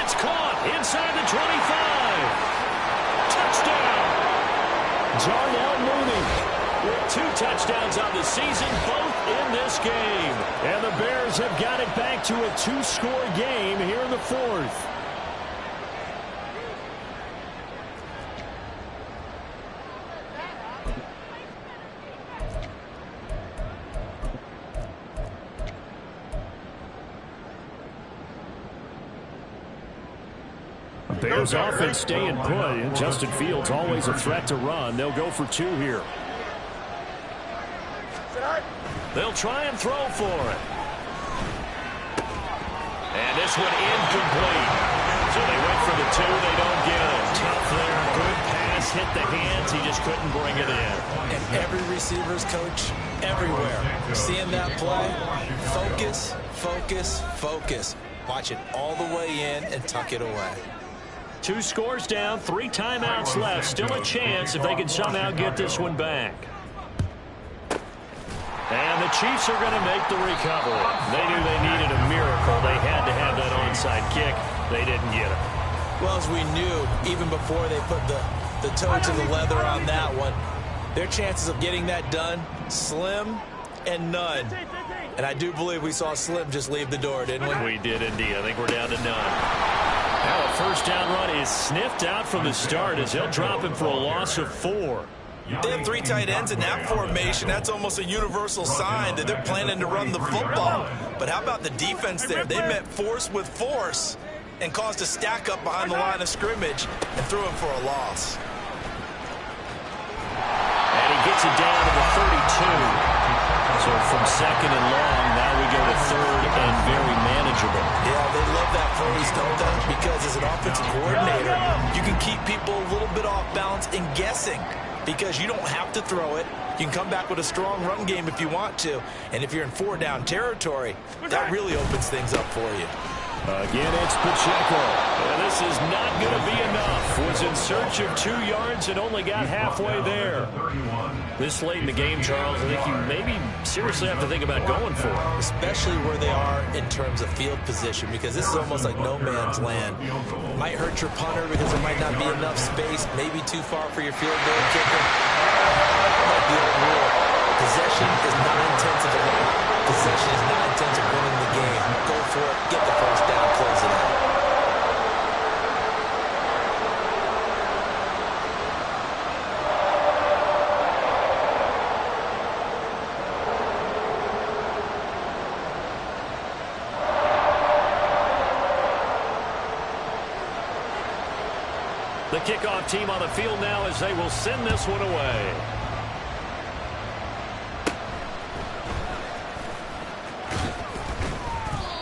It's caught inside the 25. Touchdown. Darnell Mooney with 2 touchdowns on the season, both in this game. And the Bears have got it back to a 2-score game here in the 4th. Bears offense staying put, and Justin Fields always a threat to run. They'll go for 2 here. They'll try and throw for it. And this one incomplete. So they went for the 2. They don't get it. Tough there. Good pass. Hit the hands. He just couldn't bring it in. And every receiver's coach everywhere. Seeing that play, focus, focus, focus. Watch it all the way in and tuck it away. 2 scores down, 3 timeouts left. Still a chance if they can somehow get this one back. And the Chiefs are going to make the recovery. They knew they needed a miracle. They had to have that onside kick. They didn't get it. Well, as we knew, even before they put the toe to the leather on that one, their chances of getting that done, slim and none. And I do believe we saw Slim just leave the door, didn't we? We did indeed. I think we're down to none. Now a first down run is sniffed out from the start as they'll drop him for a loss of 4. They have 3 tight ends in that formation. That's almost a universal sign that they're planning to run the football. But how about the defense there? They met force with force and caused a stack up behind the line of scrimmage and threw him for a loss. And he gets it down to the 32. So from second and long, now we go to third and very manageable. Yeah, they love that phrase, don't they? Because as an offensive coordinator, you can keep people a little bit off balance and guessing because you don't have to throw it. You can come back with a strong run game if you want to. And if you're in 4-down territory, that really opens things up for you. Again, it's Pacheco. And this is not going to be enough. Was in search of 2 yards and only got halfway there. This late in the game, Charles, I think you maybe seriously have to think about going for it. Especially where they are in terms of field position, because this is almost like no man's land. Might hurt your punter because there might not be enough space, maybe too far for your field goal kicker. Like the old rule, possession is 9/10 of the game. Possession is 9/10 of winning the game. Go for it, get the first down, close it out. The kickoff team on the field now as they will send this one away.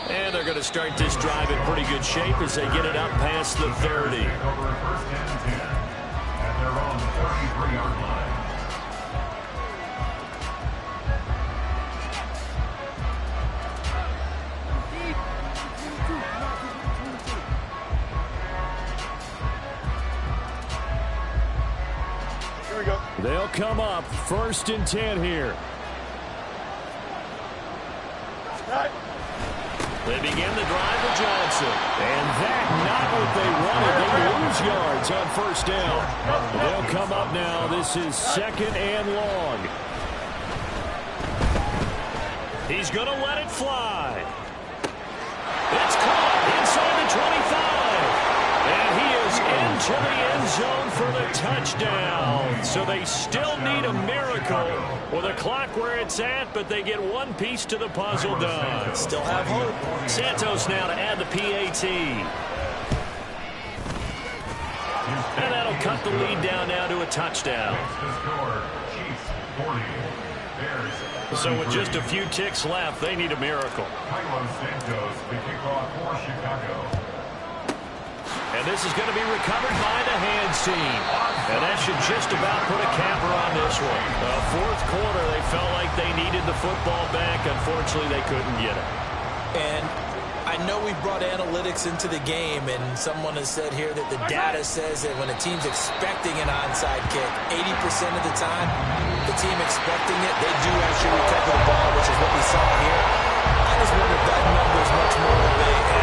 And they're going to start this drive in pretty good shape as they get it up past the 30. First and 10 at their own 33-yard line. They'll come up first and 10 here. They begin the drive with Johnson. And that not what they wanted. They lose yards on first down. They'll come up now. This is second and long. He's going to let it fly. It's caught inside the 25. And he is into the end zone for the touchdown. So they still need a miracle with a clock where it's at, but they get one piece to the puzzle done. Still have hope. Santos now to add the PAT. And that'll cut the lead down now to a touchdown. So with just a few ticks left, they need a miracle. Santos, the kickoff for Chicago. And this is going to be recovered by the hands team. And that should just about put a capper on this one. Fourth quarter, they felt like they needed the football back. Unfortunately, they couldn't get it. And I know we brought analytics into the game, and someone has said here that the data says that when a team's expecting an onside kick, 80% of the time, the team expecting it, they do actually recover the ball, which is what we saw here. I just wonder if that number is much more of a